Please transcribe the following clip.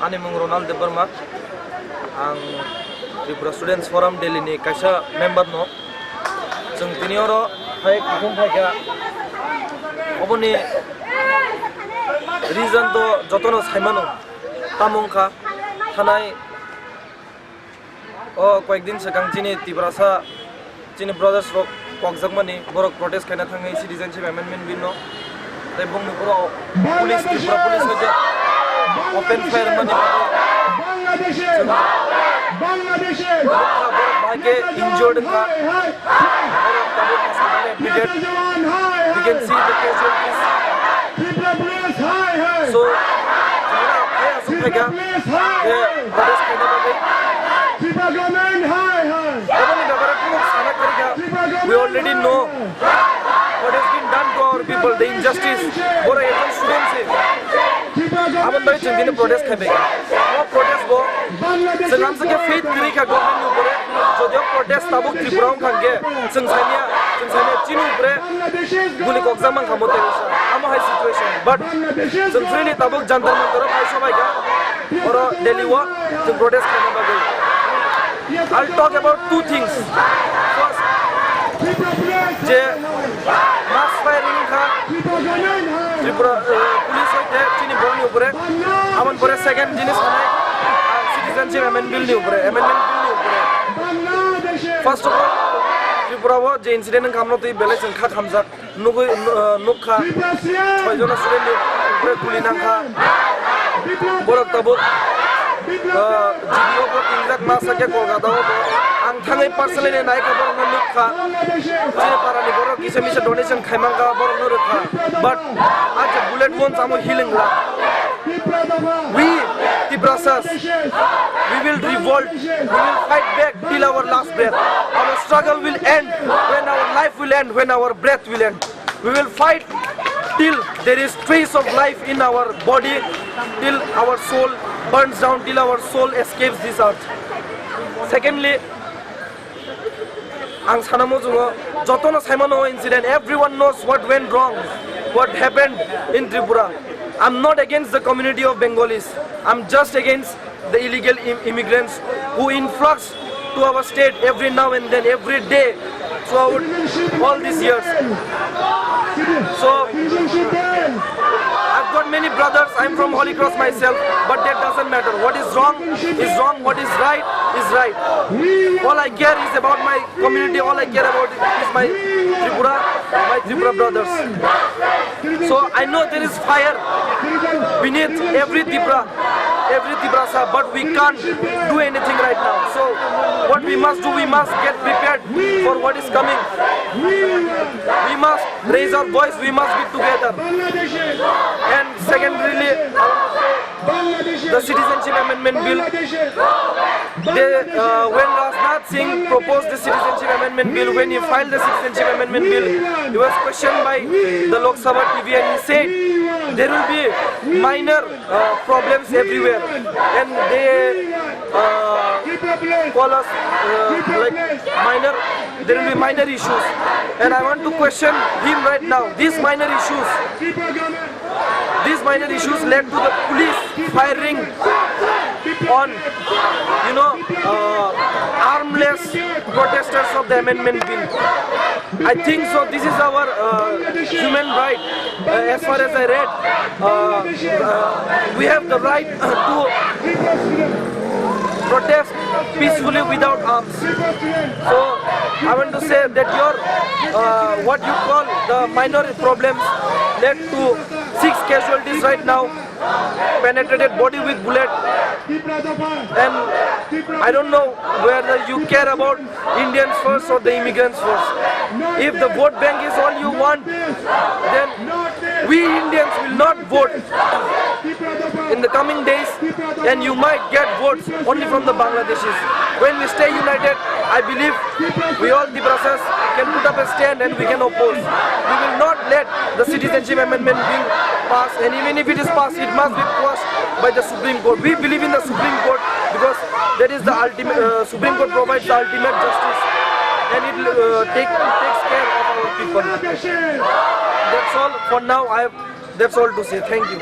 Ani mung Ronald Debarma, ang Tripura Students Forum Delhi ni kaisa member no. Jeng tinioro hai kukum hai ka. Oboni reason to jotono saimano tamongka thanai o কয়েকদিন segang chini Tibrasa chini brothers rok kokjakmani borok protest kaina thangai citizenship amendment bill no tai bungni puro police Tripura police hoje open fire mani Bangladesh bage injured ka we can see the casualties so we already know what has been done to our people, the injustice. Bora agent students se aban bhai chindine protest khabe wo protest bo sangam se ke faith kri ka government upore jodio protest tabuk Tripura khange sangsalia chinu upore guli kokjam mang khamote amo high situation but sangfrili tabuk jantar mantar bhai sabai ga oro Delhi wa protest khana ba gai I'll talk about two things. First, je mass firing ka Tripura police hoite chini boni upore aman pore second jinis hanai citizenship amendment bill ni upore first of all Tripura wo je incident kamno tei bele jengkha khamjak nukha choijona student ni upore guli nangkha borok tabuk GDO ko tingjak masake Kolkata ho ang thangai personally nai ka borok nukha je parani borok kise mise donation khaimang ka borok nurukha but aj bullet wounds amo healing la we Tibrasas we will revolt we will fight back till our last breath our struggle will end when our life will end when our breath will end we will fight till there is trace of life in our body till our soul burns down till our soul escapes this earth secondly ang sanamo jungo jotono saimano incident everyone knows what went wrong what happened in Tripura I'm not against the community of Bengalis I'm just against the illegal immigrants who influx to our state every now and then every day throughout all these years so I've got many brothers I'm from Holy Cross myself but that doesn't matter what is wrong what is right all I care is about my community all I care about is my Tripura brothers so I know there is fire beneath every Tibrasa but we can't do anything right now so what we must do we must get prepared for what is coming we must raise our voice we must be together and secondly the citizenship amendment bill when Rajnath Singh proposed the citizenship amendment bill when he filed the citizenship amendment bill he was questioned by the Lok Sabha TV and he said there will be minor problems everywhere and they call us like minor there will be minor issues and I want to question him right now these minor issues led to the police firing on armless protesters of the amendment bill I think so this is our human right as far as I read we have the right to protest peacefully without arms so I want to say that your what you call the minor problems led to 6 casualties right now penetrated body with bullet and I don't know whether you care about Indians first or the immigrants first if the vote bank is all you want then we Indians will not vote in the coming days and you might get votes only from the Bangladeshis when we stay united I believe we all Tibrasas can put up a stand and we can oppose we will not let the citizenship amendment bill pass and even if it is passed it must be quashed by the Supreme Court we believe in the Supreme Court because that is the ultimate Supreme Court provides the ultimate justice and it takes care of our people that's all for now that's all to say thank you